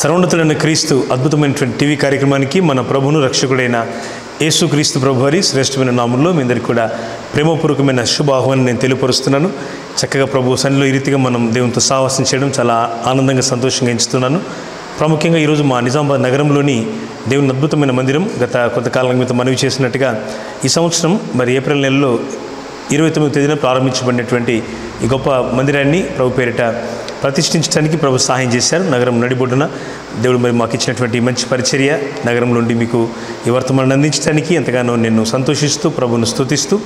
సర్వోన్నతుడైన క్రీస్తు అద్భుతమైనటువంటి టీవీ కార్యక్రమానికి మన ప్రభువును రక్షకుడైన యేసు క్రీస్తు ప్రభు వారి శ్రేష్టమైన నామంలో మీ అందరికీ కూడా ప్రేమపూర్వకమైన శుభ ఆహ్వానం నేను తెలియపరుస్తున్నాను. చక్కగా ప్రభు సన్నిధిలో ఈ రీతిగా మనం దేవునితో సావాసం చేయడం చాలా ఆనందంగా సంతోషంగా ఎంచుతున్నాను. ప్రాముఖ్యంగా ఈరోజు మా నిజామాబాద్ నగరంలోని దేవుని అద్భుతమైన మందిరం గత కొంతకాలం క్రితం మనవి చేసినట్టుగా ఈ సంవత్సరం మరి ఏప్రిల్ నెలలో 29వ తేదీన ప్రారంభించబడినటువంటి ఈ గొప్ప మందిరాన్ని ప్రభు పేరిట ప్రతిష్ఠించడానికి ప్రభు సహాయం చేశారు. నగరం నడిబొడ్డున దేవుడు మరి మాకు ఇచ్చినటువంటి మంచి పరిచర్య నగరంలోండి మీకు ఈ వర్తమానాన్ని అందించడానికి ఎంతగానో నేను సంతోషిస్తూ ప్రభువును స్తుతిస్తూ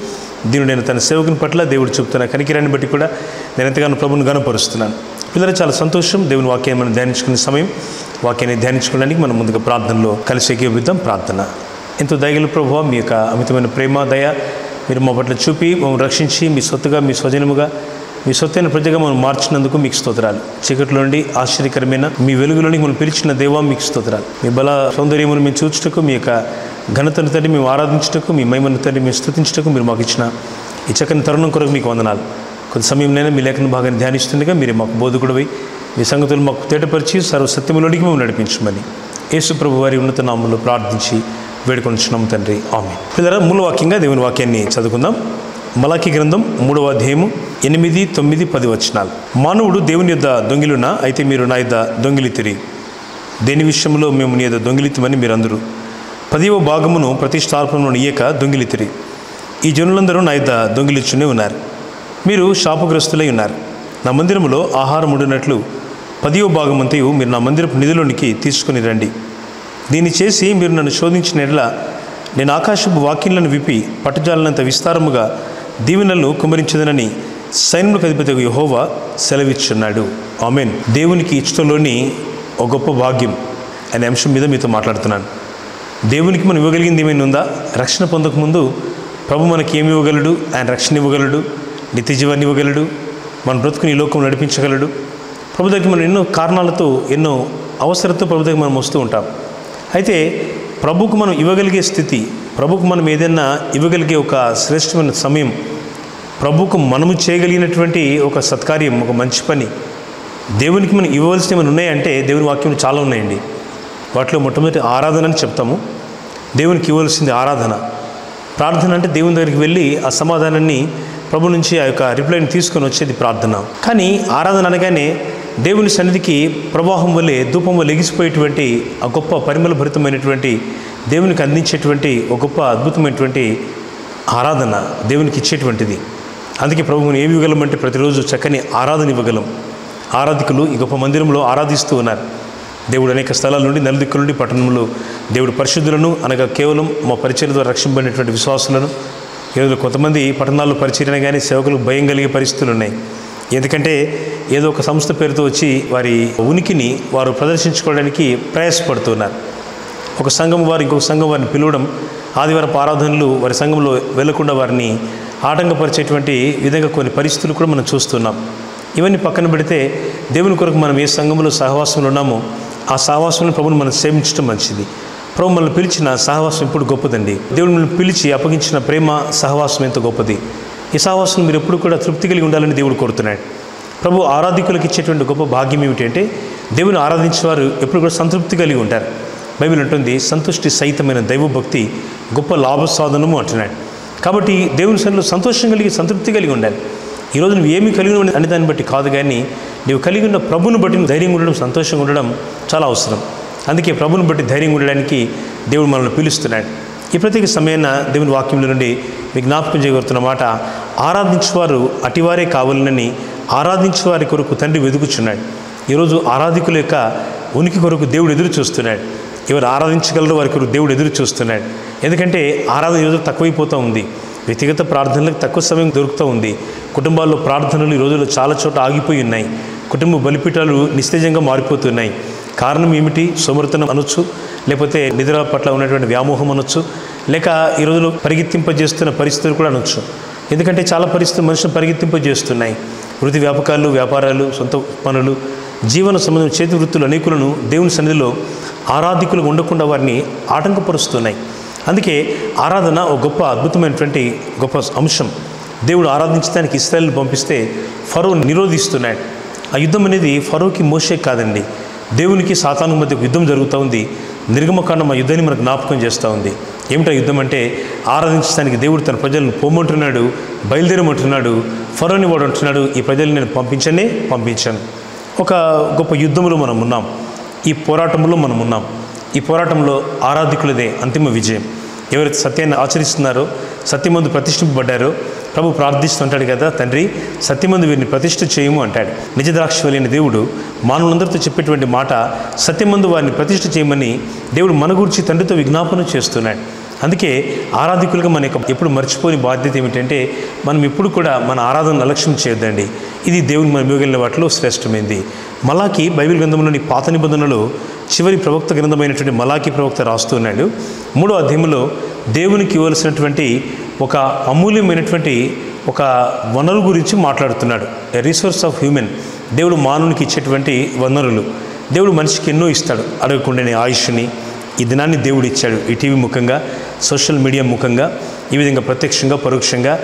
దీనుడైన తన సేవకుని పట్ల దేవుడు చూపుతున్న కనికిరాన్ని బట్టి కూడా నేను ఎంతగానో ప్రభువును గణపరుస్తున్నాను. పిల్లలు చాలా సంతోషం. దేవుని వాక్యాన్ని మనం ధ్యానించుకునే సమయం. వాక్యాన్ని ధ్యానించుకోవడానికి మనం ముందుగా ప్రార్థనలో కలిసి ఏకీభవిద్దాం. ప్రార్థన. ఎంతో దయగల ప్రభువా, మీ యొక్క అమితమైన ప్రేమ దయ మీరు మా పట్ల చూపి మమ్మల్ని రక్షించి మీ సొత్తుగా మీ స్వజనముగా మీ సొత్తైన ప్రజగా మనం మార్చినందుకు మీకు స్తోత్రాలు. చీకట్లో నుండి ఆశ్చర్యకరమైన మీ వెలుగులోని మనం పిలిచిన దేవా మీకు స్తోత్రాలు. మీ బల సౌందర్యమును మేము చూచుటకు, మీ యొక్క ఘనతను తండ్రి మేము ఆరాధించుటకు, మీ మహిమను తండ్రి మేము స్తుతించుటకు మీరు మాకు ఇచ్చిన ఈ చక్కని తరుణం కొరకు మీకు వందనాలు. కొంత సమయంలోనే మీ లేఖన భాగాన్ని ధ్యానిస్తుండగా మీరు మాకు బోధకుడివై మీ సంగతులు మాకు తేటపరిచి సర్వసత్యములోనికి మేము నడిపించమని యేసు ప్రభు వారి ఉన్నత నామములో ప్రార్థించి వేడుకొనిచున్నాము తండ్రి. ఆమేన్. పిల్లరా, మూల వాక్యంగా దేవుని వాక్యాన్ని చదువుకుందాం. మలాకి గ్రంథం 3వ అధ్యాయము 8, 9, 10 వచనాలు. మానవుడు దేవుని యొద్ద దొంగిలున, అయితే మీరు నా యొద్ద దొంగిలితిరి. దేని విషయంలో మేము నీ యొద్ద దొంగిలితమని మీరందరూ 10వ భాగమును ప్రతిష్టార్పణను ఇయ్యక దొంగిలితిరి. ఈ జనులందరూ నా యొద్ద దొంగిలిచునే ఉన్నారు. మీరు శాపగ్రస్తులై ఉన్నారు. నా మందిరములో ఆహారం ఉండినట్లు 10వ భాగమంతయు మీరు నా మందిరపు నిధిలోనికి తీసుకుని రండి. దీన్ని చేసి మీరు నన్ను శోధించిన ఎడల నేను ఆకాశపు వాక్యలను విప్పి పట్టుజాలనంత విస్తారముగా దీవెనలను కుమ్మరించదనని సైన్యములకు అధిపతి యెహోవా సెలవిచ్చున్నాడు. ఆమేన్. దేవునికి ఇష్టంలోని ఒక గొప్ప భాగ్యం అనే అంశం మీద మీతో మాట్లాడుతున్నాను. దేవునికి మనం ఇవ్వగలిగింది ఏమైనా ఉందా? రక్షణ పొందకముందు ప్రభు మనకి ఏమి ఇవ్వగలడు? ఆయన రక్షణ ఇవ్వగలడు, నిత్య జీవాన్ని ఇవ్వగలడు, మన బ్రతుకుని ఈ లోకం నడిపించగలడు. ప్రభు దగ్గర మనం ఎన్నో కారణాలతో, ఎన్నో అవసరంతో ప్రభు దగ్గర మనం వస్తూ ఉంటాం. అయితే ప్రభుకు మనం ఇవ్వగలిగే స్థితి, ప్రభుకు మనం ఏదైనా ఇవ్వగలిగే ఒక శ్రేష్టమైన సమయం, ప్రభుకు మనము చేయగలిగినటువంటి ఒక సత్కార్యం, ఒక మంచి పని, దేవునికి మనం ఇవ్వవలసినవి ఏమైనా ఉన్నాయంటే దేవుని వాక్యంలో చాలా ఉన్నాయండి. వాటిలో మొట్టమొదటి ఆరాధన అని చెప్తాము. దేవునికి ఇవ్వవలసింది ఆరాధన. ప్రార్థన అంటే దేవుని దగ్గరికి వెళ్ళి ఆ సమాధానాన్ని ప్రభు నుంచి ఆ యొక్క రిప్లైని తీసుకొని వచ్చేది ప్రార్థన. కానీ ఆరాధన అనగానే దేవుని సన్నిధికి ప్రవాహం వల్లే, ధూపం వల్ల ఎగిసిపోయేటువంటి ఆ గొప్ప పరిమళ భరితమైనటువంటి దేవునికి అందించేటువంటి ఒక గొప్ప అద్భుతమైనటువంటి ఆరాధన దేవునికి ఇచ్చేటువంటిది. అందుకే ప్రభువుని ఏమి ఇవ్వగలమంటే ప్రతిరోజు చక్కని ఆరాధన ఇవ్వగలం. ఆరాధికులు ఈ గొప్ప మందిరంలో ఆరాధిస్తూ ఉన్నారు. దేవుడు అనేక స్థలాల నుండి, నలుదిక్కుల నుండి పట్టణంలో దేవుడు పరిశుద్ధులను, అనగా కేవలం మా పరిచర్య ద్వారా రక్షింపబడినటువంటి విశ్వాసులను, ఈరోజు కొంతమంది పట్టణాల్లో పరిచర్యన కానీ సేవకులకు భయం కలిగే పరిస్థితులు ఉన్నాయి. ఎందుకంటే ఏదో ఒక సంస్థ పేరుతో వచ్చి వారి ఉనికిని వారు ప్రదర్శించుకోవడానికి ప్రయాసపడుతున్నారు. ఒక సంఘం వారు ఇంకొక సంఘం వారిని పిలవడం, ఆదివారపు ఆరాధనలు వారి సంఘంలో వెళ్లకుండా వారిని ఆటంకపరిచేటువంటి విధంగా కొన్ని పరిస్థితులు కూడా మనం చూస్తున్నాం. ఇవన్నీ పక్కన పెడితే దేవుని కొరకు మనం ఏ సంఘంలో సహవాసంలో ఉన్నామో ఆ సహవాసంలో ప్రభుని మనం సేవించడం మంచిది. ప్రభు మనల్ని పిలిచిన సహవాసం ఎప్పుడు గొప్పదండి. దేవుడు మనల్ని పిలిచి అప్పగించిన ప్రేమ సహవాసం ఎంత గొప్పది. ఈ సహవాసం మీరు ఎప్పుడు కూడా తృప్తి కలిగి ఉండాలని దేవుడు కోరుతున్నాడు. ప్రభు ఆరాధికులకు ఇచ్చేటువంటి గొప్ప భాగ్యం ఏమిటంటే దేవుని ఆరాధించేవారు ఎప్పుడు కూడా సంతృప్తి కలిగి ఉంటారు. బైబిల్ అంటుంది సంతుష్టి సహితమైన దైవభక్తి గొప్ప లాభసాధనము అంటున్నాడు. కాబట్టి దేవుని సన్నిధిలో సంతోషం కలిగి సంతృప్తి కలిగి ఉండాలి. ఈరోజు నువ్వు ఏమి కలిగి ఉన్న అనే దాన్ని బట్టి కాదు, కానీ నువ్వు కలిగి ఉన్న ప్రభుని బట్టి ధైర్యంగా ఉండడం, సంతోషంగా ఉండడం చాలా అవసరం. అందుకే ప్రభుని బట్టి ధైర్యంగా ఉండడానికి దేవుడు మనల్ని పిలుస్తున్నాడు. ఈ ప్రత్యేక సమయాన దేవుని వాక్యంలో నుండి మీ జ్ఞాపకం చేయగలుగుతున్న మాట, ఆరాధించేవారు అటివారే కావాలని ఆరాధించేవారి కొరకు తండ్రి వెతుకుచున్నాడు. ఈరోజు ఆరాధికుల యొక్క ఉనికి కొరకు దేవుడు ఎదురు చూస్తున్నాడు. ఎవరు ఆరాధించగలరో వారి కొరకు దేవుడు ఎదురు చూస్తున్నాడు. ఎందుకంటే ఆరాధన ఈరోజు తక్కువైపోతూ ఉంది. వ్యక్తిగత ప్రార్థనలకు తక్కువ సమయం దొరుకుతూ ఉంది. కుటుంబాల్లో ప్రార్థనలు ఈ రోజుల్లో చాలా చోట ఆగిపోయి ఉన్నాయి. కుటుంబ బలిపీఠాలు నిస్తేజంగా మారిపోతున్నాయి. కారణం ఏమిటి? సోమరితనం అనొచ్చు, లేకపోతే నిద్ర పట్ల ఉన్నటువంటి వ్యామోహం అనొచ్చు, లేక ఈ రోజుల్లో పరిగెత్తింపజేస్తున్న పరిస్థితులు కూడా అనొచ్చు. ఎందుకంటే చాలా పరిస్థితులు మనుషులు పరిగెత్తింపజేస్తున్నాయి. వృత్తి వ్యాపకాలు, వ్యాపారాలు, సొంత పనులు, జీవన సంబంధం చేతి వృత్తులు అనేకులను దేవుని సన్నిధిలో ఆరాధికులు ఉండకుండా వారిని ఆటంకపరుస్తున్నాయి. అందుకే ఆరాధన ఒక గొప్ప అద్భుతమైనటువంటి గొప్ప అంశం. దేవుడు ఆరాధించడానికి ఇశ్రాయేలును పంపిస్తే ఫరో నిరోధిస్తున్నాడు. ఆ యుద్ధం అనేది ఫరోకి మోషే కాదండి, దేవునికి సాతాను మధ్య యుద్ధం జరుగుతూ ఉంది. నిర్గమకాండం ఆ యుద్ధాన్ని మనకు జ్ఞాపకం చేస్తూ ఉంది. ఏమిటా యుద్ధం అంటే, ఆరాధించడానికి దేవుడు తన ప్రజలను పొమ్మంటున్నాడు, బయలుదేరమంటున్నాడు. ఫరోని వాడు అంటున్నాడు, ఈ ప్రజల్ని నేను పంపించాను. ఒక గొప్ప యుద్ధంలో మనం ఉన్నాం. ఈ పోరాటంలో మనం ఉన్నాం. ఈ పోరాటంలో ఆరాధికులదే అంతిమ విజయం. ఎవరైతే సత్యాన్ని ఆచరిస్తున్నారో, సత్యమందు ప్రతిష్ఠింపబడ్డారో, ప్రభు ప్రార్థిస్తుంటాడు కదా, తండ్రి సత్యమందు వీరిని ప్రతిష్ఠ చేయము అంటాడు. నిజ ద్రాక్షవల్లిన దేవుడు మానవులందరితో చెప్పేటువంటి మాట, సత్యమందు వారిని ప్రతిష్ఠ చేయమని దేవుడు మన గురించి తండ్రితో విజ్ఞాపన చేస్తున్నాడు. అందుకే ఆరాధికులుగా మనకు ఎప్పుడు మర్చిపోని బాధ్యత ఏమిటంటే, మనం ఎప్పుడు కూడా మన ఆరాధన అలక్ష్యం చేయొద్దండి. ఇది దేవుని మనం ఇవ్వగలిగిన వాటిలో శ్రేష్టమైంది. మలాకి బైబిల్ గ్రంథంలోని పాత నిబంధనలో చివరి ప్రవక్త గ్రంథమైనటువంటి మలాకి ప్రవక్త రాస్తున్నాడు. 3వ అధ్యాయంలో దేవునికి ఇవ్వాల్సినటువంటి ఒక అమూల్యమైనటువంటి ఒక వనరు గురించి మాట్లాడుతున్నాడు. ఎ రిసోర్స్ ఆఫ్ హ్యూమన్. దేవుడు మానవునికి ఇచ్చేటువంటి వనరులు. దేవుడు మనిషికి ఎన్నో ఇస్తాడు. అడగకుండానే ఆయుష్ని, ఈ దినాన్ని దేవుడు ఇచ్చాడు. ఈ టీవీ ముఖంగా, సోషల్ మీడియా ముఖంగా, ఈ విధంగా ప్రత్యక్షంగా పరోక్షంగా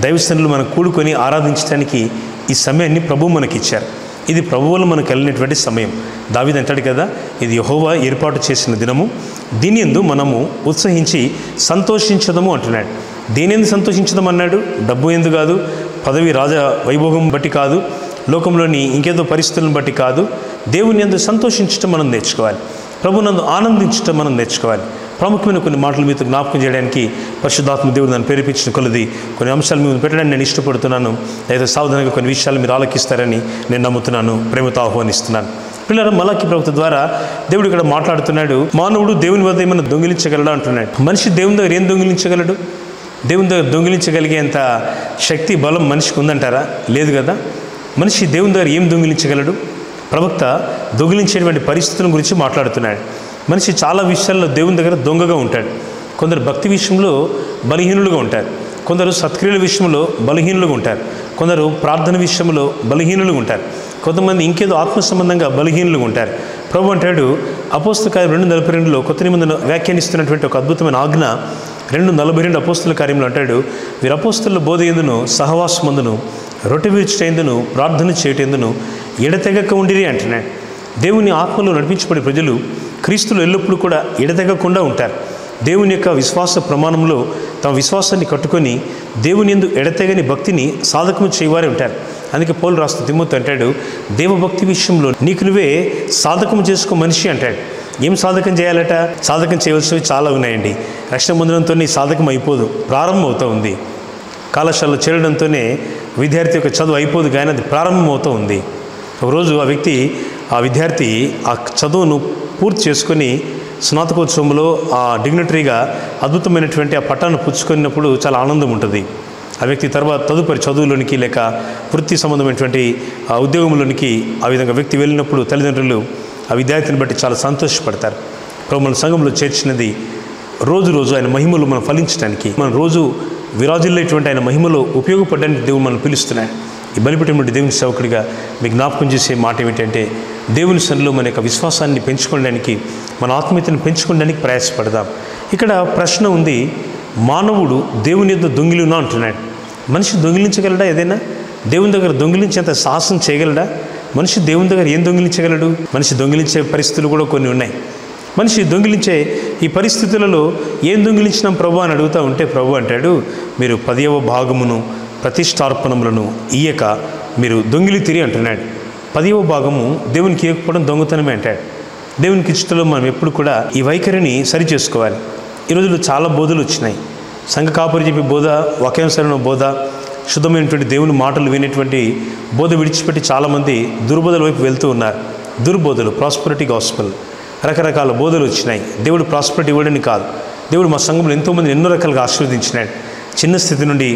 దైవస్థానంలో మనం కూడుకొని ఆరాధించడానికి ఈ సమయాన్ని ప్రభువు మనకిచ్చారు. ఇది ప్రభువులు మనకు వెళ్ళినటువంటి సమయం. దావీదు అంటాడు కదా, ఇది యెహోవా ఏర్పాటు చేసిన దినము, దీని యందు మనము ఉత్సహించి సంతోషించదము అంటున్నాడు. దేనిందు సంతోషించదం అన్నాడు? డబ్బు ఎందు కాదు, పదవి రాజా వైభోగం బట్టి కాదు, లోకంలోని ఇంకేదో పరిస్థితులను బట్టి కాదు. దేవుని యందు సంతోషించటం మనం నేర్చుకోవాలి. ప్రభునందు ఆనందించటం మనం నేర్చుకోవాలి. ప్రాముఖ్యమైన కొన్ని మాటలు మీతో జ్ఞాపకం చేయడానికి పరిశుద్ధాత్మ దేవుడు నన్ను ప్రేరేపించిన కొలది కొన్ని అంశాలు మీరు పెట్టడానికి నేను ఇష్టపడుతున్నాను. లేదా సావధానంగా కొన్ని విషయాలు మీరు ఆలకిస్తారని నేను నమ్ముతున్నాను. ప్రేమతో ఆహ్వానిస్తున్నాను. పిల్లలు, మలాకి ప్రవక్త ద్వారా దేవుడు ఇక్కడ మాట్లాడుతున్నాడు. మానవుడు దేవుని వద్ద ఏమైనా దొంగిలించగలడా అంటున్నాడు. మనిషి దేవుని దగ్గర ఏం దొంగిలించగలడు? దేవుని దగ్గర దొంగిలించగలిగేంత శక్తి, బలం మనిషికి ఉందంటారా? లేదు కదా. మనిషి దేవుని దగ్గర ఏం దొంగిలించగలడు? ప్రవక్త దొంగిలించేటువంటి పరిస్థితుల గురించి మాట్లాడుతున్నాడు. మనిషి చాలా విషయాల్లో దేవుని దగ్గర దొంగగా ఉంటాడు. కొందరు భక్తి విషయంలో బలహీనులుగా ఉంటారు. కొందరు సత్క్రియల విషయంలో బలహీనులుగా ఉంటారు. కొందరు ప్రార్థన విషయంలో బలహీనులుగా ఉంటారు. కొంతమంది ఇంకేదో ఆత్మ సంబంధంగా బలహీనులుగా ఉంటారు. ప్రభు అంటాడు అపోస్తల కార్యం 2:42లో కొత్త నిబంధన వ్యాఖ్యానిస్తున్నటువంటి ఒక అద్భుతమైన ఆజ్ఞ 2:42 అపోస్తల కార్యంలో అంటాడు, వీరు అపోస్తల బోధ ఎందును, సహవాసమందును, రొట్టె విరుచుటయందును, ప్రార్థన చేయటందును ఎడతెగక ఉండిరి అంటున్నాడు. దేవుని ఆత్మలో నడిపించబడే ప్రజలు క్రీస్తులు ఎల్లప్పుడూ కూడా ఎడతెగకుండా ఉంటారు. దేవుని యొక్క విశ్వాస ప్రమాణంలో తమ విశ్వాసాన్ని కట్టుకొని దేవుని యందు ఎడతెగని భక్తిని సాధకము చేయవారే ఉంటారు. అందుకే పౌలు రాస్తూ తిమోతి అంటాడు, దేవభక్తి విషయంలో నీకు నువ్వే సాధకం చేసుకో మనిషి అంటాడు. ఏం సాధకం చేయాలట? సాధకం చేయవలసినవి చాలా ఉన్నాయండి. రక్షణ పొందడంతో సాధకం అయిపోదు, ప్రారంభం అవుతూ ఉంది. కళాశాలలో చేరడంతోనే విద్యార్థి యొక్క చదువు అయిపోదు, కానీ అది ప్రారంభం అవుతూ ఉంది. ఒకరోజు ఆ విద్యార్థి ఆ చదువును పూర్తి చేసుకొని స్నాతకోత్సవంలో ఆ డిగ్నిటరీగా అద్భుతమైనటువంటి ఆ పట్టాన్ని పుచ్చుకున్నప్పుడు చాలా ఆనందం ఉంటుంది. ఆ వ్యక్తి తర్వాత తదుపరి చదువులోనికి లేక వృత్తి సంబంధమైనటువంటి ఆ ఉద్యోగంలోనికి ఆ విధంగా వ్యక్తి వెళ్ళినప్పుడు తల్లిదండ్రులు ఆ విద్యార్థిని బట్టి చాలా సంతోషపడతారు. ప్రభు మన సంఘంలో చేర్చినది రోజు ఆయన మహిమలు మనం ఫలించడానికి, మనం రోజు విరాజిల్లేటువంటి ఆయన మహిమలో ఉపయోగపడడానికి దేవుడు మనం పిలుస్తున్నాడు. ఈ బలిపీఠం దేవుని సేవకుడిగా మీకు జ్ఞాపకం చేసే మాట ఏమిటంటే, దేవుని సన్నిధిలో మన యొక్క విశ్వాసాన్ని పెంచుకోవడానికి, మన ఆత్మీయతను పెంచుకోవడానికి ప్రయాసపడదాం. ఇక్కడ ప్రశ్న ఉంది, మానవుడు దేవుని యొద్ద దొంగిలినా అంటున్నాడు. మనిషి దొంగిలించగలడా? ఏదైనా దేవుని దగ్గర దొంగిలించేంత సాహసం చేయగలడా? మనిషి దేవుని దగ్గర ఏం దొంగిలించగలడు? మనిషి దొంగిలించే పరిస్థితులు కూడా కొన్ని ఉన్నాయి. మనిషి దొంగిలించే ఈ పరిస్థితులలో ఏం దొంగిలించినాం ప్రభు అని అడుగుతూ ఉంటే ప్రభు అంటాడు, మీరు 10వ భాగమును ప్రతిష్టార్పణములను ఇయ్యక మీరు దొంగిలితిరి అంటున్నాడు. 10వ భాగము దేవునికి ఇవ్వకపోవడం దొంగతనమే అంటాడు. దేవునికి ఇష్టంలో మనం ఎప్పుడు కూడా ఈ వైఖరిని సరి చేసుకోవాలి. ఈ రోజుల్లో చాలా బోధలు వచ్చినాయి. సంఘ కాపురి చెప్పి బోధ, వాక్యానుసరణ బోధ, శుద్ధమైనటువంటి దేవుని మాటలు వినేటువంటి బోధ విడిచిపెట్టి చాలామంది దుర్బోధల వైపు వెళ్తూ ఉన్నారు. దుర్బోధలు, ప్రాస్పరిటీ గాస్పెల్, రకరకాల బోధలు వచ్చినాయి. దేవుడు ప్రాస్పరిటీ ఇవ్వడని కాదు, దేవుడు మా సంఘంలో ఎంతోమంది ఎన్నో రకాలుగా ఆశీర్వదించినాడు. చిన్న స్థితి నుండి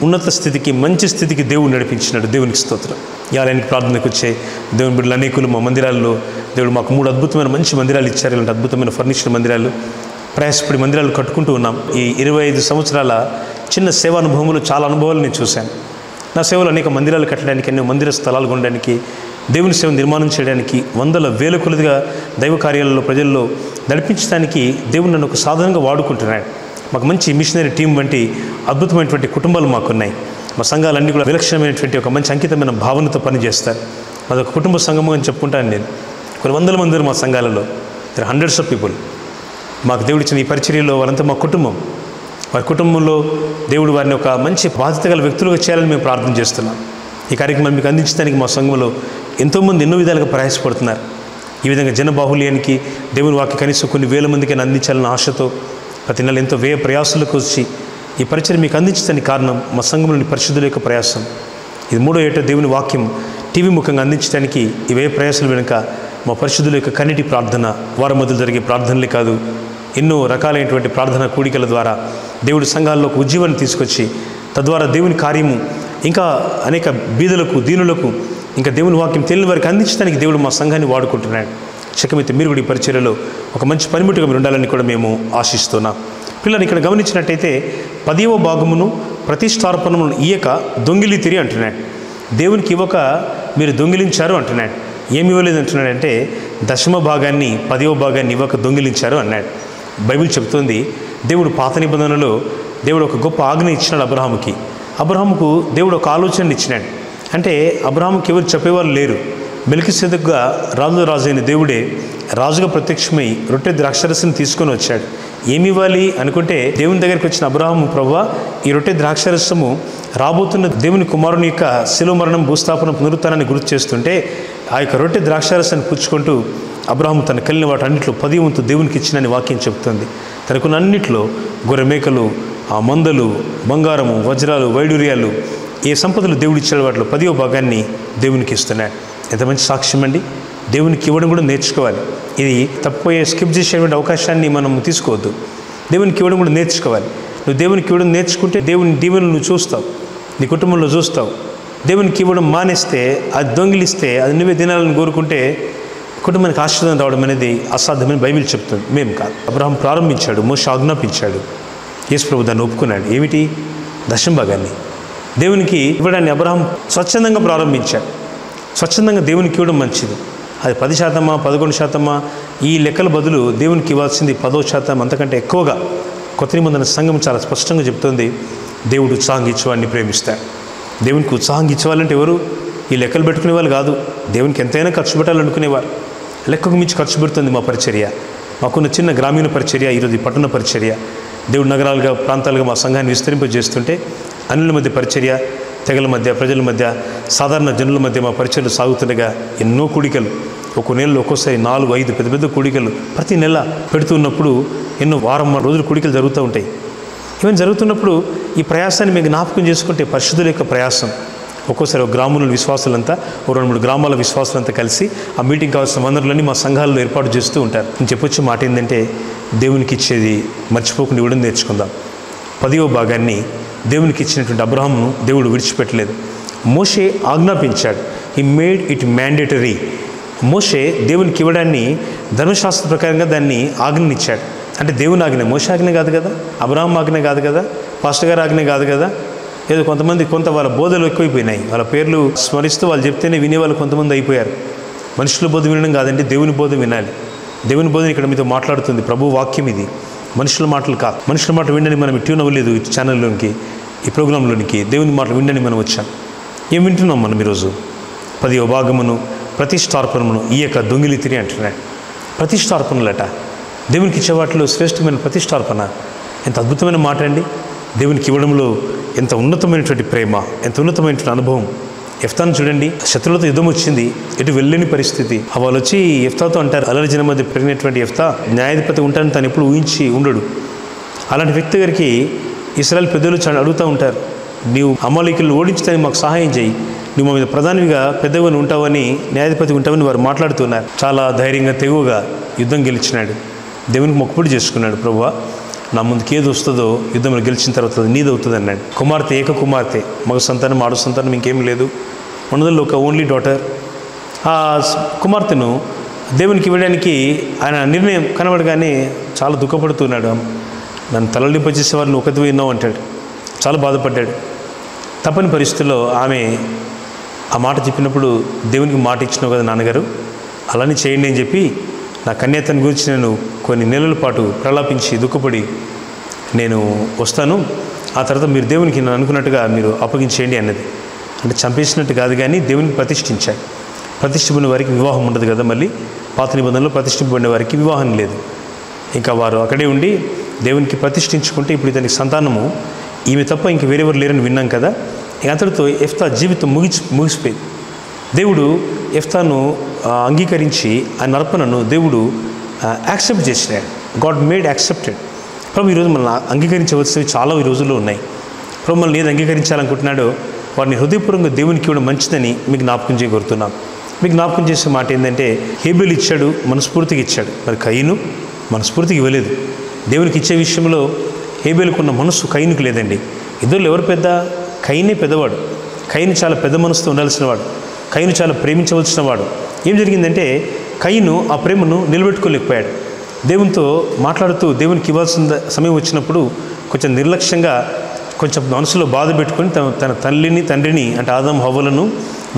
ఉన్నత స్థితికి, మంచి స్థితికి దేవుడు నడిపించినాడు. దేవునికి స్తోత్రం. ఈ ఆలయానికి ప్రార్థనకు వచ్చే దేవుని బిడ్డలు అనేకులు మా మందిరాల్లో దేవుడు మాకు 3 అద్భుతమైన మంచి మందిరాలు ఇచ్చారు. ఇలాంటి అద్భుతమైన ఫర్నిచర్ మందిరాలు, ప్రయాసపడి మందిరాలు కట్టుకుంటూ ఉన్నాం. ఈ 25 సంవత్సరాల చిన్న సేవా అనుభవంలో చాలా అనుభవాలు నేను చూశాను. నా సేవలు అనేక మందిరాలు కట్టడానికి, ఎన్నో మందిర స్థలాలు కొనడానికి, దేవుని సేవ నిర్మాణం చేయడానికి, వందల వేల కొలదిగా దైవ కార్యాలలో ప్రజల్లో నడిపించడానికి దేవుడు నన్ను ఒక సాధనంగా వాడుకుంటున్నాడు. మాకు మంచి మిషనరీ టీం వంటి అద్భుతమైనటువంటి కుటుంబాలు మాకున్నాయి. మా సంఘాలన్నీ కూడా విలక్షణమైనటువంటి ఒక మంచి అంకితమైన భావనతో పనిచేస్తారు. మాదొక కుటుంబ సంఘము అని చెప్పుకుంటాను నేను. కొన్ని వందల మంది మా సంఘాలలో, హండ్రెడ్స్ ఆఫ్ పీపుల్. మాకు దేవుడు ఇచ్చిన ఈ పరిచర్యలో వారంతా మా కుటుంబం. వారి కుటుంబంలో దేవుడు వారిని ఒక మంచి బాధ్యత గల వ్యక్తులుగా చేయాలని మేము ప్రార్థన చేస్తున్నాం. ఈ కార్యక్రమాన్ని మీకు అందించడానికి మా సంఘంలో ఎంతోమంది ఎన్నో విధాలుగా ప్రయాసపడుతున్నారు. ఈ విధంగా జనబాహుల్యానికి దేవుని వాక్య కనీసం కొన్ని వేల మందికి అందించాలన్న ఆశతో ప్రతి నెల ఎంతో వ్యయ ప్రయాసాలకు వచ్చి ఈ పరిచయం మీకు అందించడానికి కారణం మా సంఘంలోని పరిశుద్ధుల యొక్క ప్రయాసం. ఇది 3వ ఏట దేవుని వాక్యం టీవీ ముఖంగా అందించడానికి ఈ వ్యయ ప్రయాసాల వెనుక మా పరిశుద్ధుల యొక్క కన్నిటి ప్రార్థన, వారం మొదలు జరిగే ప్రార్థనలే కాదు, ఎన్నో రకాలైనటువంటి ప్రార్థన కూడికల ద్వారా దేవుడి సంఘాల్లోకి ఉజ్జీవాన్ని తీసుకొచ్చి తద్వారా దేవుని కార్యము ఇంకా అనేక బీదలకు, దీనులకు, ఇంకా దేవుని వాక్యం తెలియని వారికి అందించడానికి దేవుడు మా సంఘాన్ని వాడుకుంటున్నాడు. శక్యమైతే మీరు కూడా ఈ పరిచర్యలో ఒక మంచి పనిముట్టుగా మీరు ఉండాలని కూడా మేము ఆశిస్తున్నాం. పిల్లలు ఇక్కడ గమనించినట్టయితే 10వ భాగమును ప్రతిష్టార్పణమును ఇయ్యక దొంగిలితిరి అంటున్నాడు. దేవునికి ఇవ్వక మీరు దొంగిలించారు అంటున్నాడు. ఏమి ఇవ్వలేదు అంటున్నాడంటే 10వ భాగాన్ని, 10వ భాగాన్ని ఇవ్వక దొంగిలించారు అన్నాడు. బైబిల్ చెప్తుంది దేవుడు పాత నిబంధనలో దేవుడు ఒక గొప్ప ఆజ్ఞ ఇచ్చినాడు అబ్రహాముకి. అబ్రహాముకు దేవుడు ఒక ఆలోచన ఇచ్చినాడు. అంటే అబ్రహాముకి ఎవరు చెప్పేవాళ్ళు లేరు. మెల్కీసెదెకుగా రాజు అయిన దేవుడే రాజుగా ప్రత్యక్షమై రొట్టె ద్రాక్షరసాన్ని తీసుకొని వచ్చాడు. ఏమి ఇవ్వాలి అనుకుంటే దేవుని దగ్గరికి వచ్చిన అబ్రహాము, ప్రభువా ఈ రొట్టె ద్రాక్షరసము రాబోతున్న దేవుని కుమారుని యొక్క శిలువ మరణం, భూస్థాపన, పునరుత్థానాన్ని గుర్తు చేస్తుంటే ఆ యొక్క రొట్టె ద్రాక్షరసాన్ని పుచ్చుకుంటూ అబ్రహాము తన కలిగిన వాటి అన్నింటిలో 10వ వంతు దేవునికి ఇచ్చినని వాక్యం చెబుతుంది. తనకున్న అన్నింటిలో గొర్రె మేకలు, ఆ మందలు, బంగారము, వజ్రాలు, వైడూర్యాలు, ఏ సంపదలు దేవుడు ఇచ్చాడు వాటిలో 10వ భాగాన్ని దేవునికి ఇస్తున్నాడు. ఎంత మంచి సాక్ష్యం అండి. దేవునికి ఇవ్వడం కూడా నేర్చుకోవాలి. ఇది తప్పిపోయే, స్కిప్ చేసేటువంటి అవకాశాన్ని మనం తీసుకోవద్దు. దేవునికి ఇవ్వడం కూడా నేర్చుకోవాలి. నువ్వు దేవునికి ఇవ్వడం నేర్చుకుంటే దేవుని దీవెనలు నువ్వు చూస్తావు, నీ కుటుంబంలో చూస్తావు. దేవునికి ఇవ్వడం మానేస్తే, అది దొంగిలిస్తే, అది నువ్వే తినాలని కోరుకుంటే కుటుంబానికి ఆశీర్వాదం రావడం అనేది అసాధ్యమని బైబిల్ చెప్తుంది, మేము కాదు. అబ్రహాం ప్రారంభించాడు, మోషే ఆజ్ఞాపించాడు, యేసు ప్రభు దాన్ని ఒప్పుకున్నాడు. ఏమిటి? 10వ భాగాన్ని దేవునికి ఇవ్వడాన్ని అబ్రహాం స్వచ్ఛందంగా ప్రారంభించాడు. స్వచ్ఛందంగా దేవునికి ఇవ్వడం మంచిది. అది 10%, 11% ఈ లెక్కల బదులు దేవునికి ఇవ్వాల్సింది 10%, అంతకంటే ఎక్కువగా. కొత్త నిబంధన సంఘం చాలా స్పష్టంగా చెప్తుంది, దేవుడు ఉత్సాహంగా ఇచ్చేవాడిని ప్రేమిస్తాడు. దేవునికి ఉత్సాహంగా ఇచ్చేవాళ్ళంటే ఎవరు? ఈ లెక్కలు పెట్టుకునే వాళ్ళు కాదు. దేవునికి ఎంతైనా ఖర్చు పెట్టాలనుకునేవారు. లెక్కకు మించి ఖర్చు పెడుతుంది మా పరిచర్య. మాకున్న చిన్న గ్రామీణ పరిచర్య, ఈరోజు పట్టణ పరిచర్య, దేవుడు నగరాలుగా, ప్రాంతాలుగా మా సంఘాన్ని విస్తరింపజేస్తుంటే అన్యుల మధ్య పరిచర్య, తెగల మధ్య, ప్రజల మధ్య, సాధారణ జనుల మధ్య మా పరిచర్యలు సాగుతుండగా ఎన్నో కూడికలు, ఒక్కో నెలలో ఒక్కోసారి 4, 5 పెద్ద పెద్ద కూడికలు ప్రతి నెల పెడుతున్నప్పుడు ఎన్నో వారం రోజులు కూడికలు జరుగుతూ ఉంటాయి. ఇవన్నీ జరుగుతున్నప్పుడు ఈ ప్రయాసాన్ని మేము జ్ఞాపకం చేసుకుంటే పరిశుద్ధుల యొక్క ప్రయాసం. ఒక్కోసారి ఒక గ్రామంలో విశ్వాసులంతా, 2-3 గ్రామాల విశ్వాసులంతా కలిసి ఆ మీటింగ్ కావాల్సిన వనరులన్నీ మా సంఘాల్లో ఏర్పాటు చేస్తూ ఉంటారు. నేను చెప్పొచ్చే మాట ఏంటంటే దేవునికి ఇచ్చేది మర్చిపోకుండా ఇవ్వడం నేర్చుకుందాం. 10వ భాగాన్ని దేవునికి ఇచ్చినటువంటి అబ్రహామును దేవుడు విడిచిపెట్టలేదు. మోషే ఆజ్ఞాపించాడు. He made it mandatory. మోషే దేవునికి ఇవ్వడాన్ని ధర్మశాస్త్ర ప్రకారంగా దాన్ని ఆజ్ఞనిచ్చాడు. అంటే దేవుని ఆజ్ఞ, మోషే ఆజ్ఞ కాదు కదా, అబ్రహాం ఆజ్ఞ కాదు కదా, పాస్టర్ గారి ఆజ్ఞ కాదు కదా. ఏదో కొంతమంది వాళ్ళ బోధలు ఎక్కువైపోయినాయి. వాళ్ళ పేర్లు స్మరిస్తూ వాళ్ళు చెప్తేనే వినేవాళ్ళు కొంతమంది అయిపోయారు. మనుషుల బోధ వినడం కాదండి, దేవుని బోధ వినాలి. దేవుని బోధన ఇక్కడ మీతో మాట్లాడుతుంది. ప్రభు వాక్యం ఇది, మనుషుల మాటలు కాదు. మనుషుల మాట వినని మనం ట్యూన్ అవ్వలేదు ఈ ఛానల్లోనికి, ఈ ప్రోగ్రాంలోనికి. దేవుని మాటలు వినని మనం వచ్చాం. ఏం వింటున్నాం మనం ఈరోజు? 10వ భాగమును ప్రతిష్టార్పణమును ఇయ్యక దొంగిలితిరి అంటున్నాడు. ప్రతిష్టార్పణలట దేవునికి ఇచ్చే వాటిలో శ్రేష్టమైన ప్రతిష్టార్పణ. ఎంత అద్భుతమైన మాట అండి. దేవునికి ఇవ్వడంలో ఎంత ఉన్నతమైనటువంటి ప్రేమ, ఎంత ఉన్నతమైనటువంటి అనుభవం. యెఫ్తాను చూడండి, శత్రువులతో యుద్ధం వచ్చింది, ఎటు వెళ్ళలేని పరిస్థితి. వాళ్ళు వచ్చి యెఫ్తాతో అంటారు, అల్లరి జనం మధ్య పెరిగినటువంటి యెఫ్తా న్యాయాధిపతి ఉంటానని తను ఎప్పుడు ఊహించి ఉండడు. అలాంటి వ్యక్తి దగ్గరికి ఇశ్రాయేల్ పెద్దలు చాలా అడుగుతూ ఉంటారు, నీవు అమాలేకీయులను ఓడించడానికి మాకు సహాయం చేయి, నువ్వు మా మీద ప్రధానిగా పెద్దగా ఉంటావని, న్యాయాధిపతి ఉంటావని వారు మాట్లాడుతున్నారు. చాలా ధైర్యంగా తెగువగా యుద్ధం గెలిచినాడు. దేవునికి మొక్కుబడి చేసుకున్నాడు, ప్రభువా నా ముందుకు ఏది వస్తుందో యుద్ధంలో గెలిచిన తర్వాత నీది అవుతుంది అన్నాడు. కుమార్తె, ఏక కుమార్తె, మగ సంతానం ఆడ సంతానం ఇంకేం లేదు, ఉన్నదల్లో ఒక ఓన్లీ డాటర్. ఆ కుమార్తెను దేవునికి ఇవ్వడానికి ఆయన నిర్ణయం కనబడగానే చాలా దుఃఖపడుతున్నాడు. నన్ను తలలింపజేసే వారిని ఒకటి విన్నావు అంటాడు. చాలా బాధపడ్డాడు. తప్పని పరిస్థితుల్లో ఆమె ఆ మాట చెప్పినప్పుడు, దేవునికి మాట ఇచ్చినావు కదా నాన్నగారు, అలానే చేయండి అని చెప్పి నా కన్యాతని గురించి నేను కొన్ని నెలల పాటు ప్రలాపించి దుఃఖపడి నేను వస్తాను, ఆ తర్వాత మీరు దేవునికి నేను అనుకున్నట్టుగా మీరు అప్పగించేయండి అన్నది. అంటే చంపేసినట్టు కాదు, కానీ దేవునికి ప్రతిష్ఠించాడు. ప్రతిష్ఠించిన వారికి వివాహం ఉండదు కదా, మళ్ళీ పాత నిబంధనలో ప్రతిష్ఠింపబడిన వారికి వివాహం లేదు. ఇంకా వారు అక్కడే ఉండి దేవునికి ప్రతిష్ఠించుకుంటే ఇప్పుడు ఇతనికి సంతానము ఈమె తప్ప ఇంక వేరెవరు లేరని విన్నాం కదా. అతడితో యెఫ్తా జీవితం ముగిసిపోయింది. దేవుడు యెఫ్తాను అంగీకరించి ఆ అర్పణను దేవుడు యాక్సెప్ట్ చేసినాడు. God made accepted. ప్రభు ఈరోజు మనల్ని అంగీకరించవలసినవి చాలా ఈ రోజుల్లో ఉన్నాయి. ప్రభు మనల్ని ఏది అంగీకరించాలనుకుంటున్నాడో వారిని హృదయపూర్వకంగా దేవునికి ఇవ్వడం మంచిదని మీకు జ్ఞాపకం చేయగలుగుతున్నాం. మీకు జ్ఞాపకం చేసే మాట ఏంటంటే, హేబెలు ఇచ్చాడు, మనస్ఫూర్తిగా ఇచ్చాడు, మరి కయీను మనస్ఫూర్తిగా ఇవ్వలేదు. దేవునికి ఇచ్చే విషయంలో హేబెలుకున్న మనసు కయీనుకు లేదండి. ఇద్దరు ఎవరు పెద్ద? కయీనే పెద్దవాడు. కయీను చాలా పెద్ద మనసుతో ఉండాల్సిన వాడు. కయీను చాలా ప్రేమించవలసిన వాడు. ఏం జరిగిందంటే, కయీను ఆ ప్రేమను నిలబెట్టుకోలేకపోయాడు. దేవునితో మాట్లాడుతూ దేవునికి ఇవ్వాల్సిన సమయం వచ్చినప్పుడు కొంచెం నిర్లక్ష్యంగా, కొంచెం మనసులో బాధ పెట్టుకొని తన తండ్రిని అంటే ఆదాము హవ్వలను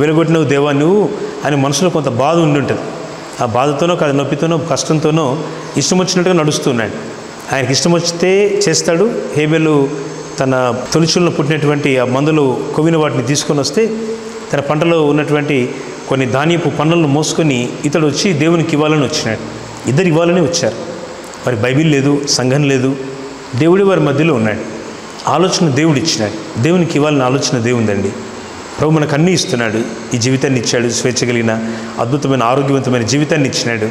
వెలగొట్టినవు దేవా నువ్వు అని మనసులో కొంత బాధ ఉండి ఉంటుంది. ఆ బాధతోనో కాదు, నొప్పితోనో కష్టంతోనో ఇష్టం వచ్చినట్టుగా నడుస్తున్నాడు. ఆయనకి ఇష్టం వస్తే చేస్తాడు. హేబెలు తన తొలిచులను పుట్టినటువంటి ఆ మందులు కొవ్విన వాటిని తీసుకొని వస్తే తన పంటలో ఉన్నటువంటి కొన్ని ధాన్యపు పనులను మోసుకొని ఇతడు వచ్చి దేవునికి ఇవ్వాలని వచ్చినాడు. ఇద్దరు ఇవ్వాలని వచ్చారు. మరి బైబిల్ లేదు, సంఘం లేదు, దేవుడి వారి మధ్యలో ఉన్నాడు. ఆలోచన దేవుడు ఇచ్చినాడు. దేవునికి ఇవ్వాలని ఆలోచన దేవుందండి. ప్రభు మనకు అన్నీ ఇస్తున్నాడు. ఈ జీవితాన్ని ఇచ్చాడు, స్వేచ్ఛ కలిగిన అద్భుతమైన ఆరోగ్యవంతమైన జీవితాన్ని ఇచ్చినాడు.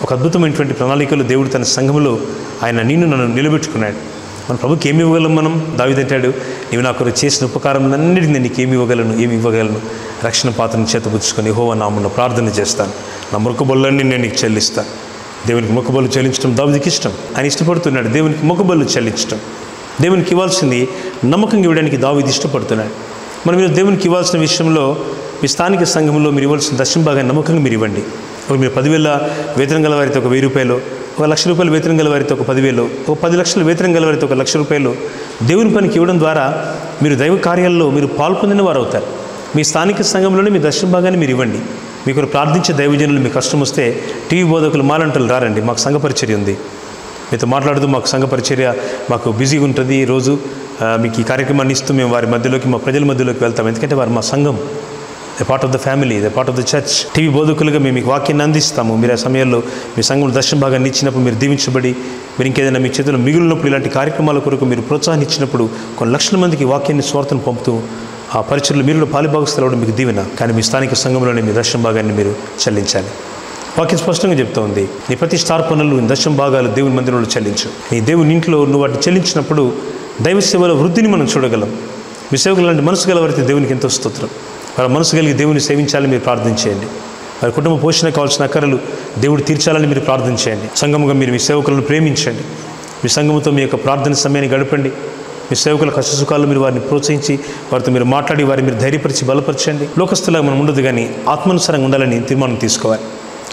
ఒక అద్భుతమైనటువంటి ప్రణాళికలు దేవుడు తన సంఘంలో ఆయన నన్ను నిలబెట్టుకున్నాడు. మన ప్రభుకి ఏమి ఇవ్వగలం మనం? దావీదు అంటాడు, నీవు నాకు చేసిన ఉపకారం అన్నిటిని నీకు ఏమి ఇవ్వగలను? రక్షణ పాత్రను చేతపుచ్చుకొని యెహోవా నామమున ప్రార్థన చేస్తాను, నా మొక్కుబళ్ళన్నీ నేను నీకు చెల్లిస్తాను. దేవునికి మొక్కుబళ్ళు చెల్లించడం దావీదుకి ఇష్టం. ఆయన ఇష్టపడుతున్నాడు దేవునికి మొక్కుబళ్ళు చెల్లించడం. దేవునికి ఇవ్వాల్సింది నమ్మకంగా ఇవ్వడానికి దావీదు ఇష్టపడుతున్నాడు. మనం మీరు దేవునికి ఇవ్వాల్సిన విషయంలో మీ స్థానిక సంఘంలో మీరు ఇవ్వాల్సిన దశమ భాగాన్ని నమ్మకంగా మీరు ఇవ్వండి. మీరు 10,000 వేతనం గల వారితో 1,000 రూపాయలు, 1,00,000 రూపాయలు వేతనం గల వారితో 10,000, 10 లక్షల వేతనం గల వారితో 1,00,000 రూపాయలు దేవుని పనికి ఇవ్వడం ద్వారా మీరు దైవ కార్యాల్లో మీరు పాల్పొందిన వారు అవుతారు. మీ స్థానిక సంఘంలోనే మీ దశమ భాగాన్ని మీరు ఇవ్వండి. మీకు ప్రార్థించే దైవజనులు మీకు కష్టం వస్తే టీవీ బోధకులు మాలంటలు రారండి, మాకు సంఘ పరిచర్య ఉంది, మీతో మాట్లాడుతూ మాకు సంఘ పరిచర్య మాకు బిజీగా ఉంటుంది, రోజు మీకు ఈ కార్యక్రమాన్ని ఇస్తూ మేము వారి మధ్యలోకి మా ప్రజల మధ్యలోకి వెళ్తాం. ఎందుకంటే వారు మా సంఘం, the part of the family, the part of the church. TV బోధకులుగా మేము మీకు వాక్యాన్ని అందిస్తాము. మీరు ఆ సమయంలో మీ సంఘంలో దర్శన భాగాన్ని ఇచ్చినప్పుడు మీరు దీవించబడి మీరు ఇంకేదైనా మీ చేతిలో మిగిలినప్పుడు ఇలాంటి కార్యక్రమాల కొరకు మీరు ప్రోత్సాహం ఇచ్చినప్పుడు కొన్ని లక్షల మందికి వాక్యాన్ని స్వార్థను పంపుతూ ఆ పరిచయలు మీరు పాలిభాగస్తులు అవ్వడం మీకు దీవెన. కానీ మీ స్థానిక సంఘంలోనే మీ దర్శన భాగాన్ని మీరు చెల్లించాలి. వాక్యం స్పష్టంగా చెప్తా ఉంది, నీ ప్రతి పనులు దశమ భాగాలు దేవుని మందిరంలో చెల్లించు. నీ దేవుని ఇంట్లో నువ్వు వాటిని చెల్లించినప్పుడు దైవ సేవల వృద్ధిని మనం చూడగలం. మీ సేవకులు లాంటి మనసు గలవారైతే దేవునికి ఎంతో స్తోత్రం. వారి మనసు కలిగి దేవుని సేవించాలని మీరు ప్రార్థన చేయండి. వారి కుటుంబ పోషణ కావాల్సిన అక్కరలు దేవుడు తీర్చాలని మీరు ప్రార్థన చేయండి. సంఘముగా మీరు మీ సేవకులను ప్రేమించండి. మీ సంఘముతో మీ యొక్క ప్రార్థన సమయాన్ని గడపండి. మీ సేవకుల కష్ట సుఖాలు మీరు వారిని ప్రోత్సహించి వారితో మీరు మాట్లాడి వారిని మీరు ధైర్యపరిచి బలపరచండి. లోకస్తులాగా మనం ఉండదు, కానీ ఆత్మానుసారంగా ఉండాలని తీర్మానం తీసుకోవాలి.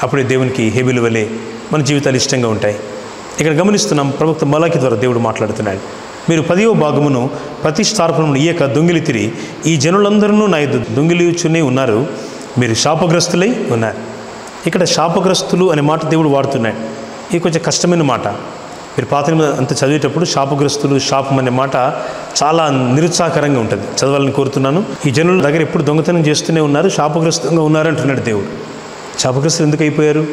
అప్పుడే దేవునికి హేబెలు వలె మన జీవితాలు ఇష్టంగా ఉంటాయి. ఇక్కడ గమనిస్తున్నాం, ప్రవక్త మలాకి ద్వారా దేవుడు మాట్లాడుతున్నాడు. మీరు 10వ భాగమును ప్రతిష్టార్పణను ఇయ్యక దొంగిలితిరి, ఈ జనులందరూ నా యొద్ద దొంగిలిచునే ఉన్నారు, మీరు శాపగ్రస్తులై ఉన్నారు. ఇక్కడ శాపగ్రస్తులు అనే మాట దేవుడు వాడుతున్నాడు. ఇది కొంచెం కష్టమైన మాట. మీరు పాత అంత చదివేటప్పుడు శాపగ్రస్తులు, శాపం అనే మాట చాలా నిరుత్సాహకరంగా ఉంటుంది. చదవాలని కోరుతున్నాను. ఈ జనుల దగ్గర ఎప్పుడు దొంగతనం చేస్తూనే ఉన్నారు, శాపగ్రస్తంగా ఉన్నారు అంటున్నాడు దేవుడు. శాపగ్రస్తులు ఎందుకు అయిపోయారు?